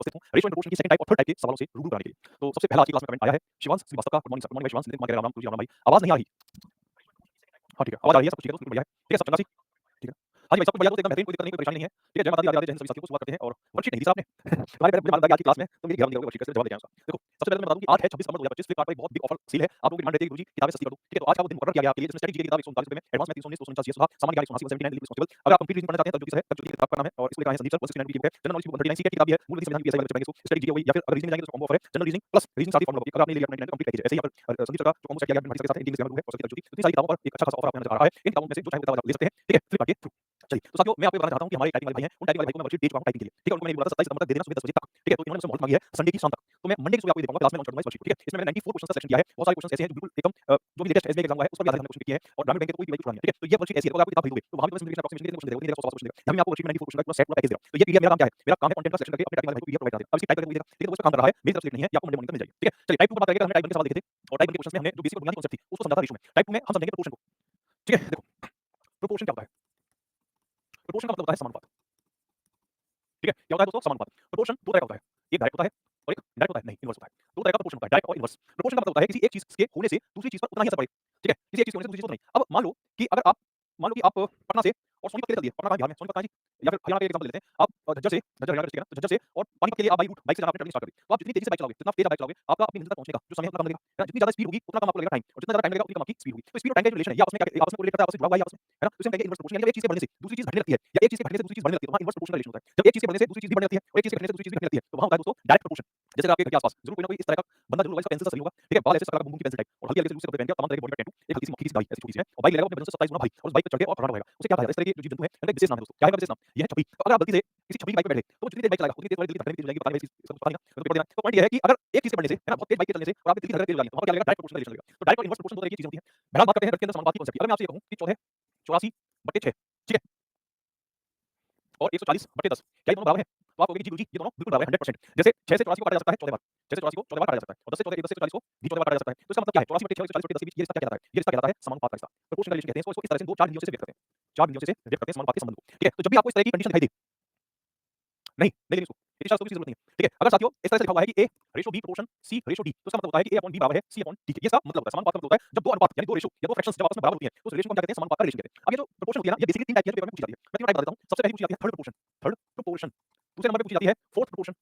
उपस्थित हूँ ratio and proportion की सेकंड टाइप और थर्ड टाइप के सवालों से रूबरू कराने के लिए। तो सबसे पहला आज की क्लास में कमेंट आया है शिवांश श्रीवास्तव का। Good morning sir. Good morning भाई शिवांश। नितिन कुमार कह रहे हैं राम राम गुरुजी राम राम भाई। आवाज नहीं आ रही। हाँ ठीक है, आवाज आ रही है, सब कुछ ठीक है, तो बिल्कुल बढ़िया है। ठीक है, सब चंगा सी। ठीक है। हाँ जी भाई, सब कुछ बढ़िया, तो एकदम बेहतरीन, कोई दिक्कत नहीं, कोई परेशानी नहीं है। ठीक है, जय माता दी, राधे राधे, जय हिंद, सभी साथियों को शुरुआत करते हैं। और वर्कशीट नहीं दी सर आपने। तुम्हारे पहले मुझे मालूम था कि आज की क्लास में तुम मेरी घेराव नहीं करोगे, वर्कशीट कैसे जवाब देके आऊंगा। देखो, सबसे पहले मैं बता दूं कि आज है 26 नवंबर 2025, फ्लिपकार्ट पर एक बहुत बिग ऑफर सेल है। आप लोगों की डिमांड रहती है कि गुरुजी किताबें सस्ती कर दो। ठीक है, तो आज का वो दिन मुकर्रर किया गया आपके लिए, जिसमें स्ट्रेटजी की किताब 139 रुपए में, एडवांस में 319, 249 जीएस सुधा, सामान्य ज्ञान 179, 179 रिस्पांसिबल। अगर आप कंप्लीट रीजन पढ़ना चाहते हैं तब जो है, तब जो किताब का नाम है और इसको लिखा है संदीप सर, 169 की बुक है। जनरल नॉलेज की 139 सीके की किताब भी है। मूल विधि संविधान की पीएसआई वाले चलेंगे इसको, स्ट्रेटजी की वही, या फिर अगर रीजनिंग जाएंगे तो कॉम्बो ऑफर है, जनरल रीजनिंग प्लस रीजनिंग साथ ही फॉर्मूला बुक। अगर आपने ले लिया 99 कंप्लीट पैकेज है। ऐसे ही यहाँ पर संदीप सर का जो कॉम्बो सेट किया गया है के साथ इंग्लिश ग्रामर है और संस्कृत तो इतनी सारी किताबों पर एक अच्छा खासा ऑफर आपको नजर आ रहा है। इन किताबों में से जो चाहे वो किताब आप ले सकते हैं। ठीक है, फ्लिपकार्ट के थ्रू। चलिए, तो साथियों मैं आपको बताना चाहता हूं कि हमारे टाइपिंग वाले भाई हैं, उन टाइपिंग वाले भाई को मैं वर्कशीट दे चुका हूं टाइपिंग के लिए। ठीक है, उनको मैंने बोला था 27 सितंबर तक दे देना सुबह 10 बजे तक। ठीक है, तो इन्होंने मुझसे मोहलत मांगी है संडे की शाम तक। तो मैं मंडे की सुबह आपको दे पाऊंगा, क्लास में लॉन्च करूंगा इस वर्कशीट को। ठीक है, इसमें मैंने 94 क्वेश्चन का सेक्शन दिया है। बहुत सारे क्वेश्चन ऐसे हैं जो बिल्कुल एकदम जो भी लेटेस्ट एसबीआई एग्जाम हुआ है उस पर भी आधारित हमने क्वेश्चन किए हैं और ग्रामीण बैंक के तो कोई भी पुरानी है। ठीक है, तो ये वर्कशीट ऐसी है, तो अगर आपको किताब खरीदोगे तो वहां भी सिम्प्लिफिकेशन अप्रोक्सीमेशन के क्वेश्चन देगा, नहीं देगा 100 क्वेश्चन देगा। यहाँ मैं आपको वर्कशीट में 94 क्वेश्चन का पूरा सेट पूरा पैकेज दे रहा हूं। तो ये पीडीएफ मेरा काम क्या है? मेरा काम है कंटेंट का सिलेक्शन करके अपने टाइपिंग वाले भाई को पीडीएफ प्रोवाइड करा देना। अब इसकी टाइप करके मुझे देगा। ठीक है, तो उस पर काम कर रहा है, मेरी तरफ से नहीं है, ये आपको मंडे मॉर्निंग तक मिल जाएगी। ठीक है, चलिए टाइप 2 पर बात करेंगे। हमने टाइप 1 के सवाल देखे थे और टाइप 1 के क्वेश्चन में हमने जो बेसिक और बुनियादी कांसेप्ट थी उसको समझा था रेशियो में। टाइप 2 में हम समझेंगे प्रोपोर्शन को। ठीक है, देखो प्रोपोर्शन क्या होता है? प्रोपोर्शन का मतलब होता है समानुपात। ठीक है, क्या होता है दोस्तों? समानुपात। प्रोपोर्शन दो तरह का होता है, एक डायरेक्ट होता है और एक इनडायरेक्ट होता है, नहीं इनवर्स होता है। दो तरह का प्रोपोर्शन होता है, डायरेक्ट और इनवर्स। प्रोपोर्शन का मतलब होता है किसी एक चीज के होने से दूसरी चीज पर उतना ही असर पड़े। ठीक है, किसी एक चीज के होने से दूसरी चीज पर नहीं। अब मान लो कि अगर आप मान लो कि आप पटना से और सोनीपत के लिए चल दिए। पटना कहाँ बिहार में, सोनीपत कहाँ जी? या फिर हरियाणा का एग्जांपल लेते हैं। आप झज्जर से, झज्जर हरियाणा डिस्ट्रिक्ट है ना, तो झज्जर से और पानीपत के लिए आप बाई रूट बाइक से आपने ट्रैवलिंग स्टार्ट कर दी। तो आप जितनी तेजी से बाइक चलाओगे, जितना तेज आप बाइक चलाओगे, आपका अपनी मंजिल तक पहुंचने का जो समय है उतना कम लगेगा। है ना? जितनी ज्यादा स्पीड होगी उतना कम आपको लगेगा टाइम और जितना ज्यादा टाइम लगेगा उतनी कम आपकी स्पीड होगी। तो स्पीड और टाइम का रिलेशन है, ये आपस में क्या आपस में कोरिलेट करता है, आपस में जुड़ा हुआ है आपस में। है ना? तो इसे हम कहेंगे इनवर्स प्रोपोर्शन, यानी एक चीज के बढ़ने से दूसरी चीज घटने लगती है या एक चीज के घटने से दूसरी चीज बढ़ने लगती है, तो वहां इनवर्स प्रोपोर्शन का रिलेशन होता है। जब एक चीज के बढ़ने से दूसरी चीज भी बढ़ने लगती है और एक चीज के घटने से दूसरी चीज भी घटने लगती है, तो वहां होता है दोस्तों डायरेक्ट प्रोपोर्शन। जैसे कि आपके घर के आसपास जरूर कोई ना कोई इस तरह का बंदा जरूर होगा जिसका पेंसिल से सही होगा। ठीक है, बाल ऐसे सकारा बुम की पेंसिल टाइप और हल्की हल्की से लूज से कपड़े पहन के तमाम तरह के बॉडी का टैटू, एक हल्की सी मक्खी सी दाढ़ी ऐसी छोटी सी है और बाइक लेगा अपने वजन से 27 गुना भारी और उस बाइक पे चढ़ के और फटाफट रहेगा। उसे क्या कहा जाता है? इस तरह के जो जीव जंतु हैं उनका एक विशेष नाम है दोस्तों। क्या है विशेष नाम? ये है छपरी। तो अगर आप गलती से किसी छपरी बाइक पे बैठे तो वो जितनी तेज बाइक चलाएगा उतनी तेज वाली दिल्ली धड़कने तेज हो जाएगी, पता नहीं इसको पता नहीं ना, तो पेपर देना। तो पॉइंट ये है कि अगर एक चीज से बढ़ने से है ना, बहुत तेज बाइक के चलने से और आपकी दिल्ली धड़कन तेज हो जाएगी, तो वहां क्या लगेगा? डायरेक्ट प्रोपोर्शनल रिलेशन लगेगा। तो डायरेक्ट और इनवर्स प्रोपोर्शन दो तरह की चीजें होती हैं। बहरहाल बात करते हैं गणित के अंदर समानुपात की कॉन्सेप्ट की। अगर मैं आपसे ये कहूं कि 14 84/6 और 140/10 क्या ये दोनों बराबर हैं? तो आप कहोगे कि जी गुरुजी ये दोनों बिल्कुल बराबर हैं 100%। जैसे 6 से 84 को काटा जा सकता है 14 बार, 6 से 84 को 14 बार काटा जा सकता है और 10 से 14 को भी 14 बार काटा जा सकता है। तो इसका मतलब क्या है? 84/6 और 140/10 के बीच ये रिश्ता क्या कहलाता है? ये रिश्ता कहलाता है समानुपात का रिश्ता। प्रोपोर्शनल रिलेशन कहते हैं इसको। इस तरह से दो चार बिंदुओं से व्यक्त करते हैं। चार बिंदुओं से व्यक्त करते हैं समानुपात के संबंध को। ठीक है, तो जब भी आपको इस तरह की कंडीशन दिखाई दे, नहीं लेकिन इसको इतनी शायद जरूरत नहीं है। ठीक है, अगर साथियों इस तरह से लिखा हुआ है कि a ratio b proportion c ratio d, तो इसका मतलब होता है कि a अपॉन b बराबर है c अपॉन d के। ये इसका मतलब होता है। समानुपात का मतलब होता है जब दो अनुपात यानी दो रेशो या दो फ्रैक्शंस जब आपस में बराबर होती हैं तो उस रेशो को हम क्या कहते हैं? समानुपात का रिलेशन कहते हैं। अब ये जो प्रोपोर्शन होती है ना, ये बेसिकली तीन टाइप की है जो पेपर में पूछी जाती है। मैं तीनों टाइप बता देता हूं। सबसे पहली पूछी जाती है थर्ड प्रोपोर्शन। Third proportion. दूसरे नंबर पे पूछी जाती है फोर्थ प्रोपोर्शन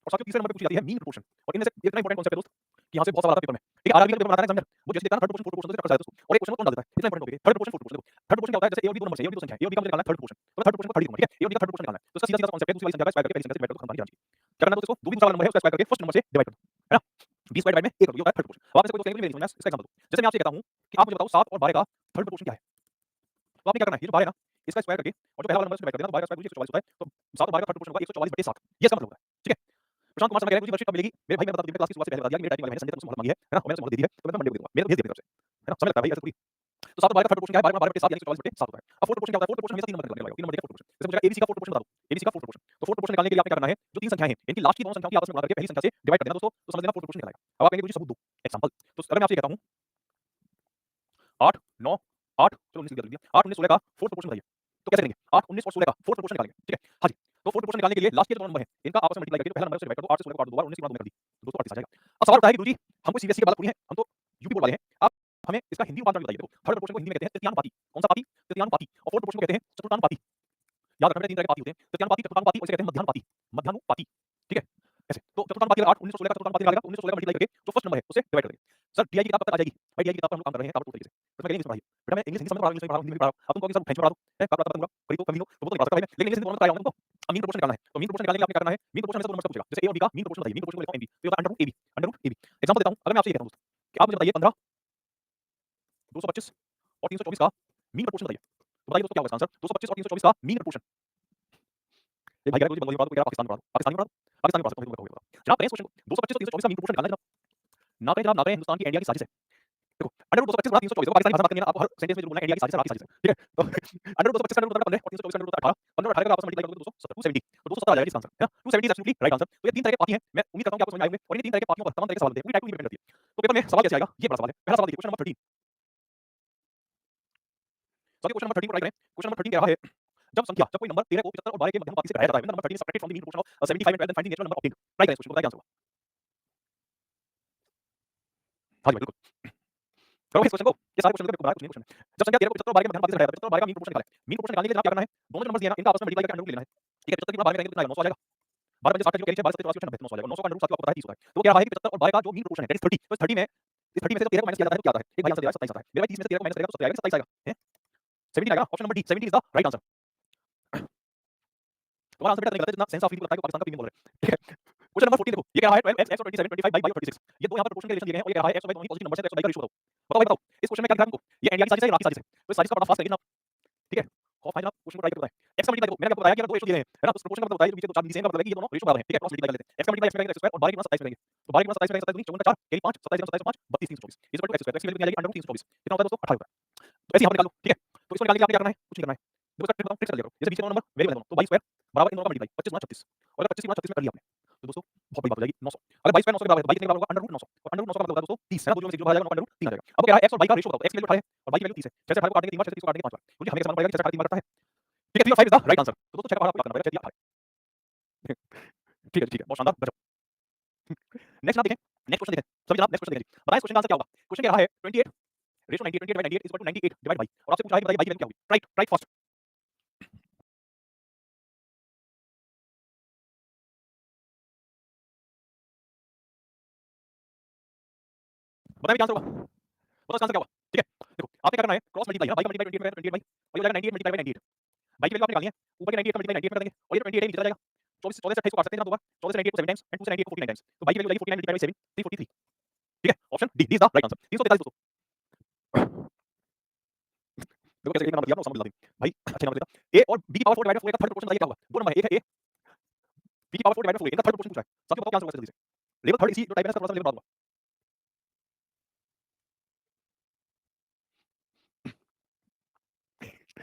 और साथियों तीसरे नंबर पे पूछी जाती है मीन प्रोपोर्शन। और इनमें से इतना इंपॉर्टेंट कांसेप्ट है दोस्त कि यहां से बहुत सवाल आता है पेपर में। ठीक है, आरआरबी का पेपर बनाता है एग्जामिनर, वो जैसे देखता है थर्ड प्रोपोर्शन फोर्थ प्रोपोर्शन तो रखा जाता है और एक क्वेश्चन को कौन डाल देता है? इतना इंपॉर्टेंट टॉपिक है थर्ड प्रोपोर्शन फोर्थ प्रोपोर्शन। देखो थर्ड प्रोपोर्शन क्या होता है? जैसे ए और बी दो नंबर है, ए और बी दो संख्या है, ए और बी का मुझे निकालना है थर्ड प्रोपोर्शन, तो मैं थर्ड प्रोपोशन को 30 दूंगा। ठीक है, ए और बी का थर्ड प्रोपोर्शन निकालना है, तो इसका सीधा सीधा कांसेप्ट है दूसरी वाली संख्या का स्क्वायर करके पहली संख्या से डिवाइड कर दो, खत्म बात नहीं। क्या करना है दोस्तों? दो भी दूसरा नंबर है उसका स्क्वायर करके फर्स्ट नंबर से डिवाइड कर दो, है ना? b स्क्वायर डिवाइड में a कर दो, ये होता है थर्ड प्रोपोर्शन। अब आप से कोई दोस्त कहेंगे मेरी समझ में इसका एग्जांपल दो। जैसे मैं आपसे कहता हूं कि आप मुझे बताओ 7 और 12 का थर्ड प्रोपोर्शन क्या है? तो आपने क्या करना है? ये जो 12 है ना, इसका स्क्वायर करके और जो पहला वाला नंबर से डिवाइड कर देना, तो 12 का स्क्वायर 144 होता है, तो 7 और 12 का थर्ड प्रोपोर्शन होगा 144/7। ये इसका मतलब होता है। ठीक है, प्रशांत कुमार शर्मा कह रहे हैं मुझे वर्कशीट कब मिलेगी? मेरे भाई मैं बता दूं, क्लास की शुरुआत से पहले बता दिया कि मेरे टाइपिंग वाले भाई ने संडे तक मुझसे मोहलत मांगी है ना, और मैंने उसे मोहलत दे दी है, तो मैं मंडे को दूंगा। मेरे भेज दिया मेरी तरफ से, है ना? समय लगता है भाई ऐसे थोड़ी। तो 7 और 12 का थर्ड प्रोपोर्शन क्या है? 12 12/7 यानी 144/7 होता है। अब फोर्थ प्रोपोर्शन क्या होता है? फोर्थ प्रोपोर्शन हमेशा 3 नंबर का लगेगा, 3 नंबर का फोर्थ प्रोपोर्शन। जैसे मुझे एबीसी का फोर्थ प्रोपोर्शन बता दो, एबीसी का फोर्थ प्रोपोर्शन। तो फोर्थ प्रोपोर्शन निकालने के लिए आपने क्या करना है? जो तीन संख्याएं हैं इनकी लास्ट की दोनों संख्याओं की आपस में गुणा करके पहली संख्या से डिवाइड कर देना दोस्तों, तो समझ लेना फोर्थ प्रोपोर्शन निकल आएगा। अब आप कहेंगे मुझे सबूत दो, एग्जांपल। तो अगर मैं आपसे कहता हूं 8 9 8 चलो 19 लिख दिया, 8 19 16 का फोर्थ प्रोपोर्शन बताइए। तो कैसे करेंगे? 8 19 और 16 का फोर्थ प्रोपोर्शन निकालेंगे। ठीक है, हां जी। तो फोर्थ प्रोपोर्शन निकालने के लिए लास्ट के जो नंबर हैं इनका आपस में मल्टीप्लाई करके पहला नंबर से डिवाइड कर दो, 8 से 16 को काट दो, दोबारा 19 गुणा 2 में कर दी, दोस्तों 38 आ जाएगा। अब सवाल उठता है कि गुरुजी हम कोई सीबीएसई के बालक थोड़ी हैं, हम तो यूपी बोर्ड वाले हैं, आप हमें इसका हिंदी रूपांतर बताइए। देखो थर्ड प्रोपोर्शन को हिंदी में कहते हैं तृतीयानुपाती। कौन सा पाती? तृतीयानुपाती। और फोर्थ प्रोपोर्शन को कहते हैं चतुर्थानुपाती। याद रखना बेटा, तीन तरह के पाती होते हैं, तृतीयानुपाती, चतुर्थानुपाती और इसे कहते हैं मध्यानुपाती। मध्यानुपाती। ठीक है, ऐसे तो चतुर्थानुपाती अगर 8 19 और 16 का चतुर्थानुपाती निकालेगा, 19 और 16 का मल्टीप्लाई करके जो फर्स्ट नंबर है उसे डिवाइड कर देंगे। सर टीआई की किताब कब तक आ जाएगी? भाई टीआई की किताब पर हम लोग काम कर रहे हैं ताबड़तोड़ तरीके से। तो मैं कहेंगे इंग्लिश पढ़ाइए बेटा, मैं इंग्लिश हिंदी समझ में पढ़ा रहा हूं, इंग्लिश में पढ़ा रहा हूं, हिंदी में पढ़ा रहा हूं। अब तुम कहोगे सर फ्रेंच में पढ़ा दो, है कब पता दूंगा करी तो कभी नो, तो वो तो नहीं पढ़ा सकता भाई मैं, लेकिन इंग्लिश हिंदी दोनों में कराया हूं तुमको। अब मीन प्रोपोर्शन निकालना है, तो मीन प्रोपोर्शन निकालने के लिए आपने क्या करना है? मीन प्रोपोर्शन में से दो नंबर पूछेगा, जैसे ए और बी का मीन प्रोपोर्शन बताइए। मीन प्रोपोर्शन को लिखता हूं एमबी, तो ये होता है under root AB, under root AB. Example देता हूं, अगर मैं आपसे ये कहता हूं दोस्त कि आप मुझे बताइए 15 225 और 324 का मीन प्रोपोर्शन बताइए, तो बताइए दोस्तों क्या होगा इसका आंसर? 225 और 324 का मीन प्रोपोर्शन। ये भाई कह रहा है मुझे बंगाली पढ़ा दो, कोई कह रहा है पाकिस्तानी पढ़ा दो, पाकिस्तानी पढ़ा दो, पाकिस्तानी पढ़ा सकता हूं, मैं कहूंगा जनाब करें इस क्वेश्चन को 225 और 324 का मीन प्रोपोर्शन निकालना है जनाब। ना करें जनाब, ना करें, हिंदुस्तान की इंडिया की साजिश है। देखो अंडर रूट 225 गुणा 324, देखो पाकिस्तानी भाषा मत करनी है ना, आप हर सेंटेंस में जो बोलना है इंडिया की साजिश है, आपकी साजिश है। ठीक है, तो अंडर रूट 225 का अंडर रूट 15 और 324 का अंडर रूट 18, 15 और 18 का आपस में मल्टीप्लाई करोगे तो 270, तो 270 आ जाएगा इसका आंसर, है ना? 270 इज एब्सोल्युटली राइट आंसर। तो ये तीन तरह के पाती हैं, मैं उम्मीद करता हूं कि आपको समझ में आए होंगे और इन तीन तरह के पातियों पर तमाम तरह के सवाल होते हैं, पूरी टाइप को डिपेंड करती है। तो पेपर में सवाल कैसे आएगा? ये बड़ा सवाल है। पहला सवाल देखिए, क्वेश्चन नंबर 13। सभी क्वेश्चन नंबर 13 को ट्राई करें। क्वेश्चन नंबर 13 कह रहा है जब कोई नंबर 13 को 75 और 12 के मध्यम बाकी से घटाया जाता है, when the number 13 is subtracted from the mean proportion of 75 and 12, then find the natural number obtained. Try करें इस क्वेश्चन को, बताइए क्या आंसर होगा? हाँ जी भाई, बिल्कुल। करोगे इस क्वेश्चन को? ये सारे क्वेश्चन मेरे को बना कुछ नहीं क्वेश्चन है। जब संख्या 13 को 75 और 12 के मध्यम बाकी से घटाया जाता है, 75 और 12 का मीन प्रोपोर्शन निकालना है। मीन प्रोपोर्शन निकालने के लिए आप क्या करना है? दोनों जो नंबर्स दिए हैं ना, इनका आपस में मल्टीप्लाई करके अंडर रूट ले लेना है। ठीक है, 75 की गुणा 12 में करेंगे तो कितना आएगा? 900 आ जाएगा। 12 बजे 7 का जो कैरी है 12 से 84 90 900 आ जाएगा। 900 का अंडर रूट 7 को आपको पता है 30 होता है। तो वो कह रहा है कि 75 और 12 का जो मीन प्रोपोर्शन है दैट इज 30। तो इस 30 में से जब 13 को माइनस किया जाता है तो क्या आता है? एक भाई आंसर दिया है 27 आता है। मेरे भाई 30 में से 13 को माइनस करेगा तो 27 आएगा, 27 आएगा। हैं? 17 आएगा। Option number D 70 is the right answer. तुम्हारा आंसर बेटा नहीं गलत है, जितना सेंस ऑफ फील को लगता है कि पाकिस्तान का प्रीमियम बोल रहे हैं। ठीक है, क्वेश्चन नंबर 14 देखो, ये कह रहा है 12 x और 27 25 by और 36। ये दो यहां पर प्रोपोर्शन के रिलेशन दिए गए हैं और ये कह रहा है x और y दोनों ही पॉजिटिव नंबर है, तो x और y का रेशियो बताओ। बताओ भाई बताओ, इस क्वेश्चन में क्या दिखा है तुमको? ये इंडिया की साजिश है या इराक की साजिश है? तो इस साजिश का पर्दाफाश करेंगे जनाब। ठीक है, खौफ है जनाब, क्वेश्चन को ट्राई करके बताएं। x का मल्टीप्लाई देखो, मैंने आपको बताया कि अगर दो रेशियो दिए हैं, है ना, तो प्रोपोर्शन का मतलब बताइए, जो पीछे दो चार नीचे का मतलब है कि ये दोनों रेशियो बराबर हैं। ठीक है, क्रॉस मल्टीप्लाई कर लेते हैं। x का मल्टीप्लाई x करेंगे x स्क्वायर और 12 की गुणा 27 करेंगे। तो 12 की गुणा 27 करेंगे 27 दूनी 54 का 4 carry 5 27 27 5 32 324 is equal to x square. x की वैल्यू कितनी आ जाएगी? Under root 324। कितना होता है दोस्तों? 28 होता है। तो ऐसे यहां पर निकाल लो। ठीक है, तो इसको निकालने के लिए आपने क्या करना है? कुछ नहीं करना है। देखो इसका ट्रिक बताऊं, ट्रिक से कर लिया करो। जैसे बीच में दोनों नंबर वेरिएबल है दोनों, तो 22 स्क्वायर बराबर इन दोनों का मल्टीप्लाई 25 गुणा 36। और अगर 25 गुणा 36 में कर लिया आपने, तो दोस्तों बहुत बड़ी बात हो जाएगी 900। अगर 22 स्क्वायर 900 के बराबर है, 22 कितने के बराबर होगा? Under root 900। और अंडर रूट 900 का मतलब होता है दोस्तों 30 है ना, दो जोड़ में से जो भाग जाएगा उनका अंडर रूट 3 आ जाएगा। अब वो कह रहा है x और y का रेशियो बताओ। तो x की वैल्यू 18 है और y की वैल्यू 30 है। 6 से 18 को काटेंगे 3 बार, 6 से 30 को काटेंगे 5 बार, क्योंकि हमें कैसे मालूम पड़ेगा कि 6 से 18 3 बार करता है? ठीक है, 3 और 5 इज द राइट आंसर। तो दोस्तों 6 का पहाड़ आपको याद करना पड़ेगा, 6 3 18। ठीक है ठीक है, बहुत शानदार, गजब। नेक्स्ट आप देखें, नेक्स्ट क्वेश्चन देखें सभी जनाब, नेक्स्ट क्वेश्चन देखें जी। बताएं इस क्वेश्चन का आंसर क्या होगा? क्वेश्चन कह रहा है 28 ratio 98 28 98 is equal to 98 divide by, और आपसे पूछा है कि बताइए बाई की वैल्यू क्या होगी? Right right fast. बताइए क्या आंसर होगा? बताओ इसका आंसर क्या होगा? ठीक है, देखो आपने क्या करना है, क्रॉस मल्टीप्लाई है ना, बाई का मल्टीप्लाई 28 28 बाई, और ये हो जाएगा 98 मल्टीप्लाई बाय 98। बाई की वैल्यू आपने निकालनी है, ऊपर के 98 का मल्टीप्लाई 98 में कर देंगे और ये 28 है नीचे चला जाएगा। 24 14 से 28 को काट सकते हैं ना दो बार, 14 से 98 को 7 टाइम्स एंड 2 से 98 को 49 टाइम्स। तो बाई की वैल्यू हो जाएगी 49 मल्टीप्लाई बाय 7 343। ठीक है, option D is the right answer. 343 दोस्तों। देखो कैसे एक नंबर दिया आपने, समझ ला भाई, अच्छे नंबर देता। ए और बी की पावर 4 डिवाइडेड 4 का थर्ड प्रोपोर्शन बताइए क्या होगा? दो नंबर है, एक है ए, बी की पावर 4 डिवाइडेड 4 इनका थर्ड प्रोपोर्शन पूछा है। साथियों बताओ क्या आंसर होगा जल्दी से। लेवल थर्ड इसी जो टाइप है ना, इसका थोड़ा सा लेवल बता दूंगा।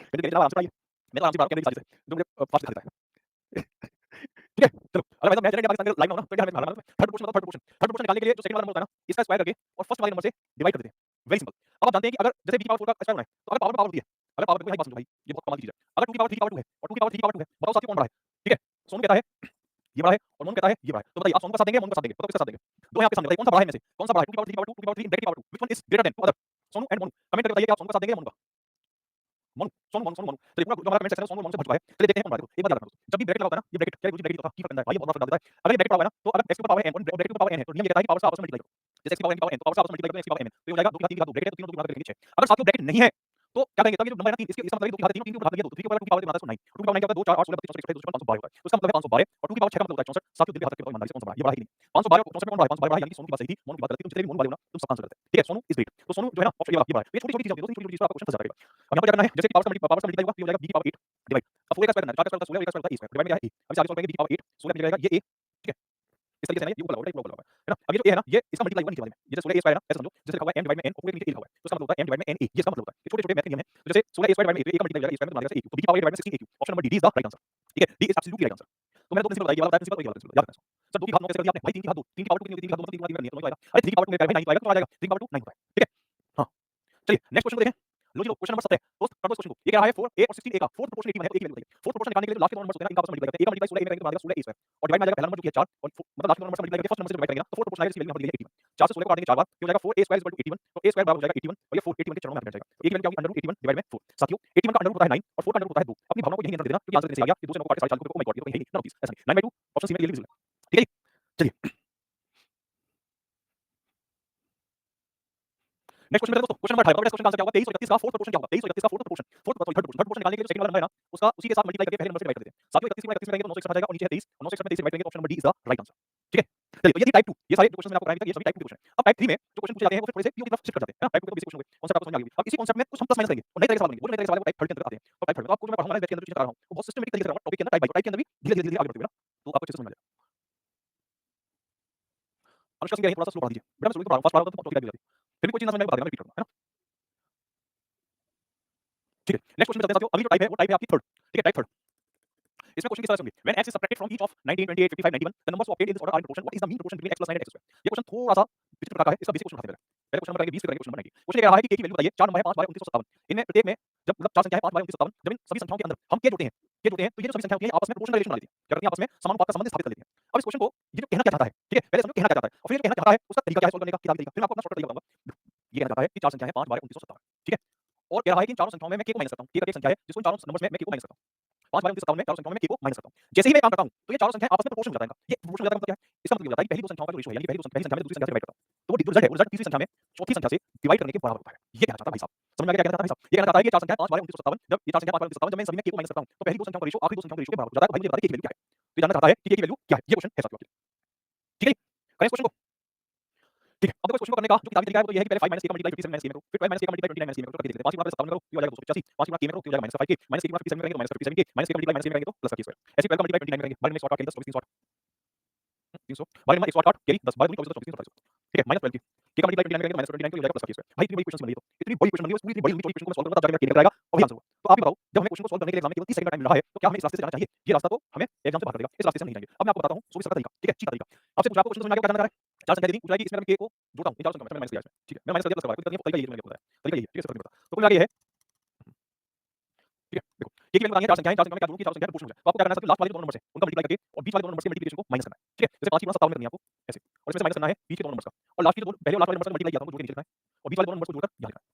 कहते कहते आंसर आइए, मैं तो आराम से बात करने की साजिश है जो मुझे फास्ट दिखा देता है। ठीक है, चलो अगर भाई मैं जनरल पाकिस्तान के लाइव में हूं ना, तो क्या हमें मालूम है थर्ड प्रोपोर्शन बताओ, थर्ड प्रोपोर्शन। थर्ड प्रोपोर्शन निकालने के लिए जो सेकंड वाला नंबर होता है ना, इसका स्क्वायर करके और फर्स्ट वाले नंबर से डिवाइड कर देते हैं। Very simple. अब आप जानते हैं कि अगर जैसे बी की पावर 4 का स्क्वायर होना है, तो अगर पावर में पावर होती है, अगर पावर में कोई है बात समझो भाई, ये बहुत कमाल की चीज है। अगर 2 की पावर 3 की पावर 2 है और 2 की पावर 3 की पावर 2 है, बताओ साथियों कौन बड़ा है? ठीक है, सोनू कहता है ये बड़ा है और मोनू कहता है ये बड़ा है। तो बताइए आप सोनू का साथ देंगे या मोनू का साथ देंगे? बताओ किसका साथ देंगे? दो है आपके सामने, बताइए कौन सा बड़ा है इनमें से? कौन सा बड़ा है? 2 की पावर 3 की पावर 2, 2 की पावर 3 इन ब्रैकेट की power 2, which one is greater than to other? Sonu and Monu comment करके बताइए कि आप सोनू का साथ देंगे या मोनू का? मोनू, सोनू मोनू सोनू मोनू। चलिए पूरा जो हमारा कमेंट सेक्शन है सोनू मोनू से भर चुका है। चलिए देखते हैं कौन बड़ा है। देखो एक बात याद रखना दोस्तों, जब भी ब्रैकेट लगा होता है ना, ये ब्रैकेट क्या है, ब्रैकेट होता है की फर्क करता है भाई, ये बहुत बड़ा फर्क डालता है। अगर ये ब्रैकेट पड़ा हुआ है ना, तो अगर x की पावर n और ब्रैकेट की पावर n है, तो नियम ये कहता है कि पावर से आपस में मल्टीप्लाई करो। जैसे x की पावर n की पावर n, तो पावर से आपस में मल्टीप्लाई करो x की पावर n। तो ये हो जाएगा 2 की 3 की 2 ब्रैकेट है, तो तीनों 2 गुणा करके 6। अगर साथियों ब्रैकेट नहीं है, तो क्या करेंगे? तब ये जो नंबर है ना 3, इसके इसका मतलब है 2 की घात 3 और 3 की घात लगे 2, 3 की पावर 2 की पावर बनाता है इसको 9, 2 की पावर 9 क्या होता है? 2 4 8 16 32 34 512 होता है। तो इसका मतलब है 512 और 2 की पावर 6 का मतलब होता है 64। साथियों दिल के हाथ रख के बताओ ईमानदारी से कौन सा बड़ा है? ये बड़ा है कि नहीं? 512 और 64 में कौन बड़ा है? 512 बड़ा है, यानी कि सोनू की बात सही थी, मोनू की बात गलत थी। तुम जितने भी मोनू वाले हो ना, तुम सब आंसर गलत है। ठीक है, सोनू इज ग्रेट। तो सोनू जो है ना ऑप्शन ये वाला है। ये छोटी-छोटी चीजें होती है, छोटी-छोटी चीज पर आपका क्वेश्चन फंस जाएगा। अब यहाँ पर क्या करना है? जैसे कि पावर से मल्टीप्लाई होगा, ये हो जाएगा b की पावर 8 डिवाइड। अब 4 का स्क्वायर करना है, 4 का स्क्वायर होता है 16 और 1 का स्क्वायर होता है a स्क्वायर। डिवाइड में क्या है a। अब इसे आगे सॉल्व करेंगे b की पावर 8 16 मिल जाएगा ये a। ठीक है, इस तरीके से ना ये ऊपर लगा होगा, ऊपर लगा है ना। अब ये जो a है ना, ये इसका मल्टीप्लाई होगा नीचे वाले में। ये जैसे 16 a स्क्वायर है ना, ऐसे समझो जैसे लिखा हुआ है m डिवाइड में n और पूरे के नीचे a लिखा हुआ है, तो इसका मतलब होता है m डिवाइड में n a। ये इसका मतलब होता है। ये छोटे-छोटे मैथ के नियम हैं। तो जैसे 16 a स्क्वायर डिवाइड में a का मल्टीप्लाई हो जाएगा a स्क्वायर में बना देगा a क्यूब। तो b की पावर 8 डिवाइड में 16 a cube. Option number D is the right answer. ठीक है, D is absolutely right answer. तो मैंने दो प्रिंसिपल बताई, ये वाला बताया प्रिंसिपल और ये वाला प्रिंसिपल, याद रखना। सर 2 की घात 9 कैसे कर दिया आपने? भाई 3 की घात 2, 3 की पावर 2 कितनी होती है? 3 की घात 2 मतलब 3 गुणा 3 करनी है, तो 9 आएगा। अरे 3 की पावर 2 मेरे भाई 9 तो आएगा, तो आ जाएगा। 3 की पावर 2 9 होता है। ठीक है? हाँ, चलिए नेक्स्ट क्वेश्चन को देखें। लो जी लो, क्वेश्चन नंबर 17 दोस्त कर दो इस क्वेश्चन को। ये क्या है 4a और 16a का फोर्थ प्रोपोर्शन 81 है, तो एक ही वैल्यू बताइए। फोर्थ प्रोपोर्शन निकालने के लिए लास्ट के दो नंबर्स होते हैं ना, इनका आपस में मल्टीप्लाई करते हैं। एक का मल्टीप्लाई 16a में करेंगे तो आ जाएगा 16a स्क्वायर और डिवाइड में आ जाएगा पहला नंबर जो कि है 4 और मतलब लास्ट के दो नंबर्स का मल्टीप्लाई करके फर्स्ट नंबर से डिवाइड करेंगे ना, तो फोर्थ प्रोपोर्शन आएगा, इसकी वैल्यू हमने दी है 81। 4 से 16 को काटेंगे 4 बार, ये हो जाएगा 4a स्क्वायर 81। तो a स्क्वायर बराबर हो जाएगा 81 और ये 4 81 के चरणों में आ जाएगा। तो एक वैल्यू क्या होगी? अंडर रूट 81 डिवाइड में 4। साथियों 81 का अंडर रूट होता है 9 और 4 का अंडर रूट होता है 2। अपनी भावनाओं को यही नियंत्रण दे देना, क्योंकि आंसर देने से आ गया कि 2 से 9 को काटे 4 को, ओ माय गॉड, ये तो कहीं है नहीं, नॉट प्लीज ऐसा नहीं। 9/2 ऑप्शन सी में क्लियरली विजिबल है। ठीक है जी? चलिए नेक्स्ट क्वेश्चन दोस्तों, क्वेश्चन नंबर 18 बताओ इस क्वेश्चन का आंसर क्या होगा? 23 और 31 का फोर्थ प्रोपोर्शन क्या होगा? 23 और 31 का fourth proportion, fourth sorry third proportion निकालने के लिए जो सेकंड वाला नंबर है ना, उसका उसी के साथ मल्टीप्लाई करके पहले नंबर से डिवाइड कर देते हैं। साथियों 31 को 31 में करेंगे तो 9 से 61 आ जाएगा और नीचे है 23 और 9 से 61 में 23 से डिवाइड करेंगे तो option number D is the right answer. ठीक है, चलिए तो ये थी टाइप 2। ये सारे जो क्वेश्चन मैंने आपको कराए थे ये सभी टाइप 2 के क्वेश्चन है। अब टाइप 3 में जो क्वेश्चन पूछे जाते हैं वो फिर थोड़े से पीओ की तरफ शिफ्ट कर जाते हैं ना। टाइप 2 के तो बेसिक क्वेश्चन हो गए, कॉन्सेप्ट आपको समझ आ गई। अब इसी कॉन्सेप्ट में कुछ हम प्लस माइनस करेंगे और नए तरह के सवाल बनेंगे। वो नए तरह के सवाल वो टाइप 3 के अंदर आते हैं। और टाइप 3 तो आपको जो मैं पढ़ाऊंगा ना बैच के अंदर चीजें करा रहा हूं वो बहुत सिस्टमैटिक तरीके से कराऊंगा टॉपिक के अंदर टाइप बाय टाइप के अंदर भी धीरे धीरे आगे बढ़ते हुए ना, तो आपको अच्छे से समझ आ जाएगा। अनुष्का सिंह कह रही है थोड़ा सा स्लो पढ़ा दीजिए बेटा, मैं स्लो पढ़ा रहा हूं, फास्ट पढ़ा रहा हूं तो टॉपिक लग जाती है, फिर भी कोई चीज ना समझ में बता देना, मैं रिपीट करूंगा, है ना। ठीक है, नेक्स्ट क्वेश्चन चलते हैं साथियों। अभी जो टाइप है वो टाइप है आपकी थर्ड। ठीक है, टाइप थर्ड। इसमें क्वेश्चन किस तरह से होंगे? When x is subtracted from each of 19, 28, 55, 91, the numbers obtained in this order are in proportion. What is the mean proportion between x plus 9 and x square? ये question थोड़ा सा विचित्र प्रकार का है, इसका बेसिक क्वेश्चन उठाते हैं। पहले क्वेश्चन नंबर करेंगे 20 फिर करेंगे क्वेश्चन नंबर 19। क्वेश्चन ये कह रहा है कि k की वैल्यू बताइए 4 नंबर है 5 बाय 2957। इनमें प्रत्येक में जब मतलब 4 संख्याएं 5 बाय 2957 जब इन सभी संख्याओं के अंदर हम k जोड़ते हैं तो ये जो सभी संख्याएं होती हैं आपस में प्रोपोर्शनल रिलेशन बना लेती हैं। क्या करती हैं आपस में समानुपात का संबंध स्थापित कर लेती हैं। अब इस क्वेश्चन को ये जो कहना क्या चाहता है, ठीक है? पहले समझो कहना क्या चाहता है और फिर ये जो कहना चाहता है उसका तरीका क्या है सॉल्व करने का, किताबी तरीका। फिर मैं आपको अपना शॉर्टकट तरीका बताऊंगा। ये कहना चाहता है कि 4 संख्याएं 5 बाय 2957, ठीक है? और कह रहा है कि इन चारों संख्याओं में मैं k को माइनस करता हूं। k एक संख्या है जिसको इन चारों नंबर्स में मैं k को माइनस करता हूं। 5 बाय 2957 में चारों संख्याओं में k को माइनस करता हूं। जैसे ही मैं काम करता हूं तो ये चारों संख्याएं आपस में प्रोपोर्शनल हो जाता है इनका। ये प्रोपोर्शनल हो जाता है मतलब क्या है? इसका मतलब ये होता है कि पहली दो संख्याओं का जो रेशियो है यानी पहली संख्या में दूसरी संख्या से डिवाइड करता हूं तो वो रिजल्ट है, वो रिजल्ट तीसरी संख्या में चौथी संख्या से डिवाइड करने के बराबर होता है। ये कहना चाहता है भाई साहब। समझ में आ गया क्या कहना चाहता है भाई साहब? ये कहना चाहता है कि 4 संख्याएं 5 बाय 2957 जब ये 4 संख्याएं 5 बाय 2957 जब मैं इन सभी में k को माइनस करता हूं तो पहली दो संख्याओं का रेशियो आखिरी दो संख्याओं के रेशियो के बराबर हो जाता है। तो भाई मुझे बता दे k की वैल्यू क्या है? तो ये जानना चाहता है कि k की वैल्यू क्या है? ये क्वेश्चन है साथियों आपके लिए। ठीक है? करें इस क्वेश्चन को। ठीक है, अब देखो इस क्वेश्चन को करने का जो किताबी तरीका है वो तो ये है कि पहले 5 - k का मल्टीप्लाई 57 - k में करो, फिर 12 - k का मल्टीप्लाई 29 - k में करो, करके देख लेते हैं। 5 गुणा 57 करो, ये हो जाएगा 285, 5 गुणा k में करो, ये हो जाएगा -5k, -k गुणा 57 करेंगे तो -57k, -k का मल्टीप्लाई -k में करेंगे तो +k स्क्वायर। ऐसे 12 का मल्टीप्लाई 29 में करेंगे, 12 में 108 करेंगे 10, 24 308, 300, 12 में 108 कैरी 10, 12 गुणा 24 24 328, ठीक है, -12k, k का मल्टीप्लाई 29 में करेंगे तो -29 को हो जाएगा +k स्क्वायर। भाई इतनी बड़ी क्वेश्चन बन रही है तो इतनी बड़ी क्वेश्चन बन रही है, पूरी इतनी बड़ी लंबी चौड़ी क्वेश्चन को मैं सॉल्व करूंगा तब जाके मेरा k निकल जाएगा और वही आंसर होगा। तो आप ही बताओ जब हमें क्वेश्चन को सॉल्व करने के लिए एग्जाम में केवल 30 सेकंड का टाइम मिल रहा है तो क्या हमें इस रास्ते से जाना चाहिए? ये रास्ता तो हमें एग्जाम से बाहर कर देगा, इस रास्ते से हम नहीं जाएंगे। अब मैं आपको बताता हूं सो इसका तरीका, ठीक है? चीटा तरीका। आपसे पूछा, आपको क्वेश्चन समझ में आ गया क्या जानना है? 4 संख्या दी पूछा है कि इसमें मैं k को जोड़ता हूं, इन 4 संख्याओं में मैंने माइनस किया है इसमें, ठीक है? मैं माइनस कर दिया प्लस करवा कोई दिक्कत नहीं है, तरीका यही है जो मैंने आपको बताया, तरीका यही है, ठीक है? इसका तरीका बता। तो कुल मिला के ये है, ठीक है? देखो k की वैल्यू बतानी है 4 संख्याएं, 4 संख्याओं में क्या जोड़ूं कि 4 संख्याएं प्रोपोर्शनल हो जाए। तो आपको क्या करना है, लास्ट वाले जो दोनों नंबर है उनका मल्टीप्लाई करके और बीच वाले दोनों नंबर से मल्टीप्लिकेशन को माइनस करना है, ठीक है? जैसे 5 की गुणा 57 करनी है आपको ऐसे और इसमें से माइनस करना है बीच के दोनों नंबर्स का और लास्ट के जो पहले और लास्ट वाले नंबर से मल्टीप्लाई किया था उनको जोड़ के नीचे लिखना है और बीच वाले दोनों नंबर्स को जोड़कर यहाँ लिखना है।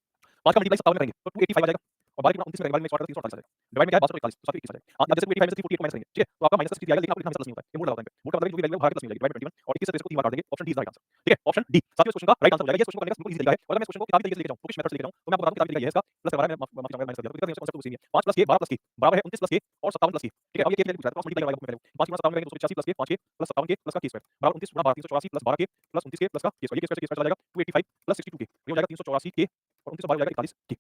5 का मल्टीप्लाई 57 में करेंगे तो 285 आ जाएगा और 12 गुणा 29 में करेंगे, 12 में 108 348 आ जाएगा। डिवाइड में क्या है 62 41 तो 7 21 आ जाएगा। जैसे 285 में से 48 को माइनस करेंगे, ठीक है? तो आपका माइनस 60 आएगा, लेकिन आपको लिखना हमेशा प्लस नहीं होता है, ये मोड़ लगाता है। मोड़ का मतलब जो भी वैल्यू है भाग प्लस नहीं हो जाएगी, डिवाइड बाय 21 और 21 से इसको 3 बार काट देंगे, option D is right answer, ठीक है? ऑप्शन डी साथियों इस क्वेश्चन का राइट आंसर हो जाएगा। ये क्वेश्चन को करने का बिल्कुल ईजी तरीका है और अगर मैं इस क्वेश्चन को किताबी तरीके से लेके जाऊं, बुकिश मेथड से लेके जाऊं तो मैं आपको बता दूं किताबी तरीका ये है इसका प्लस करवा रहा है, मैं माफी चाहूंगा माइनस कर दिया तो दिक्कत नहीं है, कांसेप्ट तो सेम ही है। 5 + k 12 + k बराबर है 29 + k और 57 + k, ठीक है? अब ये k की वैल्यू पूछ रहा है तो क्रॉस मल्टीप्लाई करवाएगा आपको मैं 5 गुणा 57 करेंगे 285 + k 5k + 57k + का k स्क्वायर बराबर 29 गुणा 12 384 + 12k + 29k + का k स्क्वायर। ये k स्क्वायर चला जाएगा 285 + 62k, ये हो जाएगा 384k और 29 हो जाएगा 41k,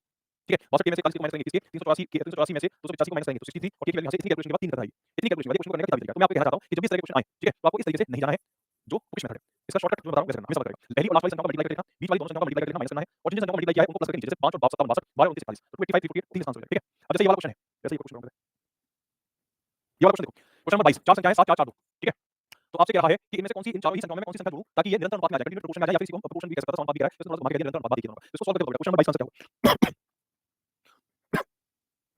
ठीक है? 62k में से 41 को माइनस करेंगे 21k, 384 में से 285 को माइनस करेंगे तो 63 और k की वैल्यू यहाँ से इतनी कैलकुलेशन के बाद 3 करना है। इतनी कैलकुलेशन वाली क्वेश्चन को करने का किताबी तरीका। तो मैं आपको कहना चाहता हूं कि जब भी इस तरह के क्वेश्चन आए, ठीक है? तो आपको इस तरीके से नहीं जाना है जो बुकिश मेथड है। इसका शॉर्टकट जो मैं बता रहा हूं वैसे करना, हमेशा पता करेगा। पहली और लास्ट वाली संख्या को मल्टीप्लाई करके देखना, बीच वाली दोनों संख्याओं को मल्टीप्लाई करके देखना, माइनस करना है और जिन जिन संख्याओं को मल्टीप्लाई किया है उनको प्लस करके नीचे जैसे 5 और 57 62 12 29 41 तो 285 348 3 आंसर हो जाएगा, ठीक है? अब जैसे ये वाला क्वेश्चन है, जैसे ये क्वेश्चन है ये वाला क्वेश्चन देखो, क्वेश्चन नंबर 22 4 संख्याएं 7 4 4 2, ठीक है? तो आपसे कह रहा है कि इनमें से कौन सी इन चारों ही संख्याओं में कौन सी संख्या जोड़ूं ताकि ये निरंतर अनुपात में आ जाए, कंटीन्यूअस प्रोपोर्शन में आ जाए या फिर इसी को हम प्रोपोर्शन भी कह सकते हैं, समानुपात भी कह रहा है, इसको थोड़ा सा घुमा के कह दिया निरंतर अनुपात भी कह दूंगा। इसको सॉल्व करके क्वेश्चन नंबर 22 आंसर क्या होगा?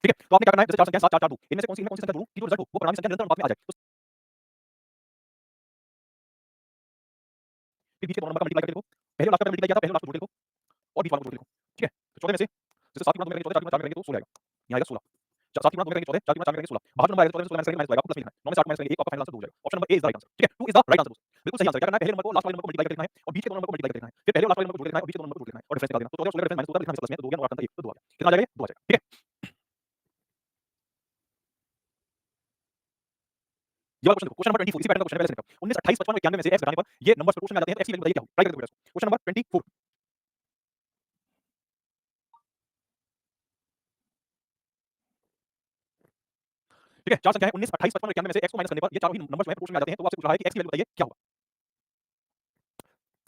ठीक है? तो आपने क्या करना है जैसे 4 संख्याएं 7 4 4 2 इनमें से कौन सी संख्या जोड़ूं कि जो रिजल्ट हो वो परिणामी संख्या निरंतर अनुपात में आ जाए। तो फिर बीच के दोनों नंबर का मल्टीप्लाई करके देखो, पहले और लास्ट का मल्टीप्लाई किया था, पहले और लास्ट को जोड़ के देखो और बीच वालों को जोड़ के देखो, ठीक है? तो 14 में से जैसे 7 की गुणा 2 करेंगे 14 4 की गुणा 4 करेंगे तो 16 आएगा। यहाँ आएगा 16। 7 की गुणा 2 करेंगे 14 4 की गुणा 4 करेंगे 16 बाहर जो नंबर आएगा 14 में 16 माइनस करेंगे माइनस आएगा, आपको प्लस में लिखना है। 9 में 7 माइनस करेंगे 1 आपका फाइनल आंसर 2 हो जाएगा। Option number A is the right answer, ठीक है? 2 इज द राइट आंसर दोस्तों, बिल्कुल सही आंसर। क्या करना है पहले नंबर को लास्ट वाले नंबर को मल्टीप्लाई करके देखना है और बीच के दोनों नंबर को मल्टीप्लाई करके देखना है। फिर पहले और लास्ट वाले नंबर को जोड़ के देखना है और बीच के दोनों नंबर को जोड़ के देखना है और डिफरेंस निकाल देना। तो 14 16 का डिफरेंस माइनस होता है, लिखना हमेशा प्लस में, तो 2 गया 9 8 1 तो 2 आ गया। कितना आ जाएगा ये? 2 आ जाएगा, ठीक है? ये वाला क्वेश्चन देखो, क्वेश्चन नंबर 24 इसी पैटर्न का क्वेश्चन है, पहले से देखो 19 28 55 91 में से x घटाने पर ये नंबर्स प्रोपोर्शन में आ जाते हैं तो x की वैल्यू बताइए क्या होगी? ट्राई करके देखो इसको। क्वेश्चन नंबर 24, ठीक है? 4 संख्याएं 19 28 55 और 91 में से x को माइनस करने पर ये चारों ही नंबर्स जो है प्रोपोर्शन में आ जाते हैं तो वो आपसे पूछ रहा है कि x की वैल्यू बताइए क्या होगा?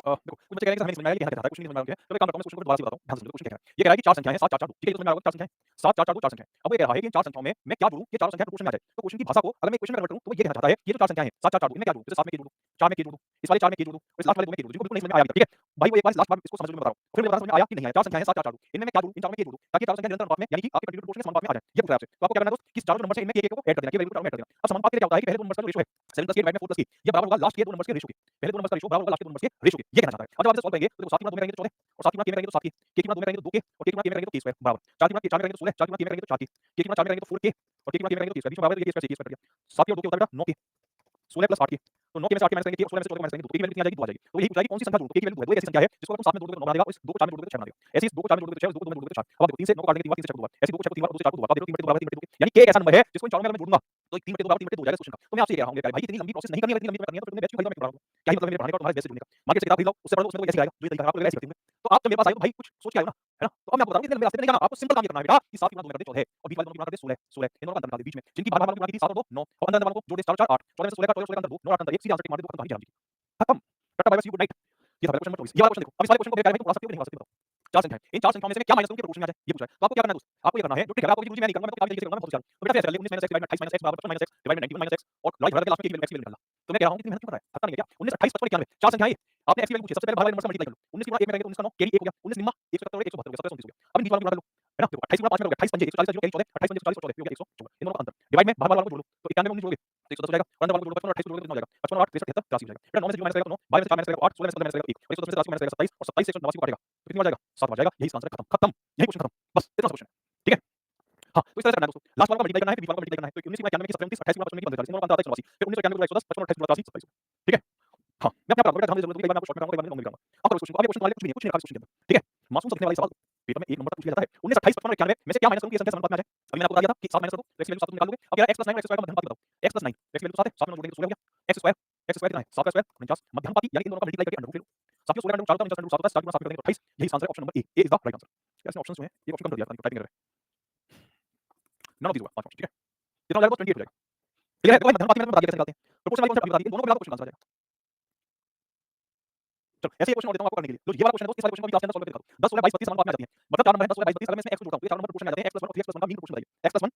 देखो कुछ बच्चे कह रहे हैं कि हमें नहीं समझ में आया ये कहना क्या चाहता है, कुछ नहीं समझ में आ रहा है। तो मैं काम करता हूँ, मैं इस क्वेश्चन को दोबारा से बताता हूँ, ध्यान से सुनिए क्वेश्चन क्या कह रहा है। ये कह रहा है कि 4 संख्याएं हैं 7 4 4 2, ठीक है? ये तो समझ में आ रहा होगा 4 संख्याएं 7 4 4 2 4 संख्याएं। अब ये कह रहा है कि इन 4 संख्याओं में मैं क्या जोड़ूं कि चारों संख्याएं प्रोपोर्शन में आ जाए। तो क्वेश्चन की भाषा को अगर मैं इक्वेशन में कन्वर्ट करूं तो वो ये कहना चाहता है कि ये जो 4 संख्याएं हैं 7 4 4 2 इनमें क्या जोड़ूं? जैसे 7 में k जोड़ दूं, 4 में k जोड़ दूं, इस वाले 4 में k जोड़ दूं, इस लास्ट वाले 2 में k जोड़ दूं, जिनको बिल्कुल नहीं समझ में आया अभी तक, ठीक है? भाई वो एक बार इस लास्ट बार इसको समझ लो मैं बता रहा हूं। फिर मुझे बता समझ में आया कि नहीं आया। 4 संख्याएं हैं 7 4 4 2 इनमें मैं क्या जोड़ूं? इन चारों में k जोड़ूं ताकि चारों संख्याएं निरंतर अनुपात में यानी कि आपके कंटीन्यूअस प्रोपोर्शन के समानुपात में आ जाए। ये पूछ रहा है आपसे। तो आपको क्या करना है दोस्त कि चारों जो नंबर है इनमें k को ऐड कर देना, k वैल्यू को ऐड कर देना। अब समानुपात के लिए क्या होता है कि पहले दो नंबर्स का जो रेशियो है 7 + k डिवाइड में 4 + k ये बराबर होगा लास्ट के दो नंबर्स के रेशियो के। पहले दो नंबर्स का रेशियो बराबर होगा लास्ट के दो नंबर्स के रेशियो के। ये कहना चाहता है। अब जब आप इसे सॉल्व करेंगे तो देखो 7 गुणा 2 में करेंगे तो 14 और 7 गुणा k में करेंगे तो 7k, k गुणा 2 में करेंगे तो 2k और k गुणा k में करेंगे तो k स्क्वायर बराबर 4 गुणा k 4 में करेंगे तो 16, 4 गुणा k में करेंगे तो 4k, k गुणा 4 में करेंगे तो 4k और k गुणा k में करेंगे तो k स्क्वायर। बीच में बराबर है, ये k स्क्वायर कर दिया। 7 और 2 के होता है बेटा 9k, 16 + 8k तो 9k में से 8k माइनस करेंगे k और 16 में से 14 माइनस करेंगे तो k की वैल्यू कितनी आ जाएगी? 2 आ जाएगी। तो यही पूछा है कि कौन सी संख्या जोड़ूं? k की वैल्यू 2 है, 2 एक ऐसी संख्या है जिसको अगर तुम 7 में जोड़ दोगे तो 9 बना देगा और इस 2 को 4 में जोड़ दोगे तो 6 बना देगा। ऐसे इस 2 को 4 में जोड़ दोगे तो 6 उस 2 को 2 में जोड़ दोगे तो 4। अब आप देखो 3 से 9 को काट देंगे 3 बार 3 से 6 को 2 बार, ऐसे 2 को 6 को 3 बार, 2 से 4 को 2 बार, आप देखो 3 बटे 2 बराबर 3 बटे 2 यानी k एक ऐसा नंबर है जिसको इन चारों में अगर मैं जोड़ूंगा तो 3 बटे 2 बराबर 3 बटे 2 हो जाएगा इस क्वेश्चन का। तो मैं आपसे ये कह रहा हूं भाई इतनी लंबी प्रोसेस नहीं करनी है, इतनी लंबी करनी है तो फिर तुमने बैच क्यों खरीदा? मैं क्यों पढ़ा रहा हूं? क्या ही मतलब मेरे पढ़ाने का और तुम्हारे बैच से जुड़ने का? मार्केट से किताब खरीद लो, उससे पढ़ लो, उसमें कोई ऐसे आएगा जो ये तरीका है आपको लगेगा ऐसे करते होंगे। तो आप जब मेरे पास आए तो भाई कुछ सोच के आए हो ना, है ना? तो अब मैं आपको बता रहा हूं इतने लंबे रास्ते पे नहीं जाना, आपको सिंपल काम ये करना है बेटा कि 7 गुणा 2 में कर दे 14 और बीच वाले दोनों गुणा कर दे 16 16 इन दोनों का अंतर निकाल दे बीच में जिनकी बाहर वालों की गुणा की थी 7 और 2 9 और अंदर वालों को जोड़ दे 4 4 8 14 में 16 का 14 16 का अंतर 2 9 8 अंतर 1 सीधा आंसर टिक मार दे, खत्म कहानी जान जी खत्म। Tata bye bye see you good night. ये था क्वेश्चन नंबर 24। ये वाला क्वेश्चन देखो, अब इस वाले क्वेश्चन को बेकार है तुम उड़ा सकते हो कि नहीं उड़ा सकते बताओ। 4 संख्याएं इन 4 संख्याओं में से मैं क्या माइनस करूं कि प्रोपोर्शन में आ जाए ये पूछा है। तो आपको क्या करना है दोस्त? आपको ये करना है जो ट्रिक है आपको ये मैं नहीं करूंगा, मैं तो किताबी तरीके से करूंगा, मैं बहुत होशियार हूं। तो बेटा ऐसे कर ले 19 - x डिवाइड में 28 - x बराबर 55 - x डिवाइड में 91 - x और लॉजिक भगा के लास्ट में k की वैल्यू x की वैल्यू निकालना। तो मैं कह रहा हूं कि इतनी मेहनत क्यों कर रहा है? पता नहीं है क्या? 19 28 55 91 4 संख्याएं आपने एक्स की वैल्यू पूछी है, सबसे पहले बाहर वाले नंबर से मल्टीप्लाई कर लो। 19 गुणा 1 में करेंगे तो 19 का 9 कैरी 1 हो गया। 19 निम्मा 171 हो गया, 172 हो गया, 17 हो गया, 17 हो गया। अब इन बीच वालों को गुणा कर लो, है ना? देखो 28 गुणा 5 में हो गया, 28 पंजे 140 का 0 कैरी 14, 28 पंजे 140 और 14 हो गया 114। इन दोनों का अंतर। डिवाइड में बाहर वालों को जोड़ लो, तो 91 में 19 जोड़ोगे तो 110 हो जाएगा। और अंदर वालों को जोड़ो 55 और 28 जोड़ोगे तो कितना हो जाएगा? 55 और 8 63 73 83 हो जाएगा। बेटा 9 में से 0 माइनस करेगा तो 9, 12 में से 4 माइनस करेगा तो 8, 16 में से 15 माइनस करेगा 1 और 110 में से 83 माइनस करेगा 27 और 27 से 189 को काटेगा तो कितनी बार जाएगा? 7 बार जाएगा। यही इसका आंसर है, खत्म खत्म। यही क्वेश्चन खत्म। बस इतना सा क्वेश्चन है। ठीक है? हाँ, तो इस तरह से करना है दोस्तों। लास्ट वाला को मल्टीप्लाई करना है, फिर बीच वाला को मल्टीप्लाई करना है। तो 19 गुणा 91 की 27 28 गुणा 55 की 45 इन दोनों का अंतर आता है 189। फिर 1991 गुणा 110 55 और 28 गुणा 83 27। ठीक है? हाँ, मैं अपने आप कराऊंगा बेटा, ध्यान से जरूरत होगी, कई बार मैं आपको शॉर्ट में कराऊंगा, कई बार मैं लॉन्ग में कराऊंगा। अब करो इस क्वेश्चन को। अब ये क्वेश्चन वाले कुछ भी नहीं है, कुछ नहीं रखा इस क्वेश्चन के अंदर। ठीक है? मासूम सा दिखने वाला ये सवाल पेपर में 1 नंबर तक पूछ लिया जाता है। 19 28 55 और 91 में से क्या माइनस करूं कि ये संख्या समानुपात में आ जाए? अभी मैंने आपको बता दिया था कि 7 माइनस कर दो, तो x की वैल्यू 7 तुम निकाल लोगे। अब कह रहा है x + 9 और x² का मध्यम पाती बताओ। x + 9 x की वैल्यू 7 है, 7 में 9 जोड़ेंगे तो 16 हो गया। x² कितना है? 7 का स्क्वायर 49 मध्यम पाती यानी इन दोनों का मल्टीप्लाई करके अंडर रूट ले लो। साथियों 16 का अंडर रूट 4 होता है, 49 का अंडर रूट 7 होता है, 7 गुणा 7 कर देंगे तो 28। यही आंसर है, option number A. A is the right answer. यार इसमें ऑप्शंस जो हैं, एक ऑप्शन कम कर दिया, टाइपिंग एरर है। नन ऑफ दीस होगा 5 ऑप्शन। ठीक है? कितना हो जाएगा? 28 हो जाएगा। क्लियर है? तो भाई मध्यम पाती मैंने बता दिया कैसे निकालते हैं। प्रोपोर्शनल वाली कॉन्सेप्ट अभी बता दी, इन दोनों को मिला दो क्वेश्चन आंसर आ जाएगा। चलो ऐसे ही क्वेश्चन और देता हूं आपको करने के लिए। जो ये वाला क्वेश्चन है दोस्त, इस वाले क्वेश्चन को भी क्लास के अंदर सॉल्व करके दिखा दो। 10 16 22 32 समानुपात में आ जाती है। मतलब 4 नंबर है, 10 16 22 32 अगर मैं इसमें x को जोड़ता हूं तो ये 4 नंबर प्रोपोर्शन में आ जाते हैं। x + 1 और 3x + 1 का मीन प्रोपोर्शन बताइए। x + 1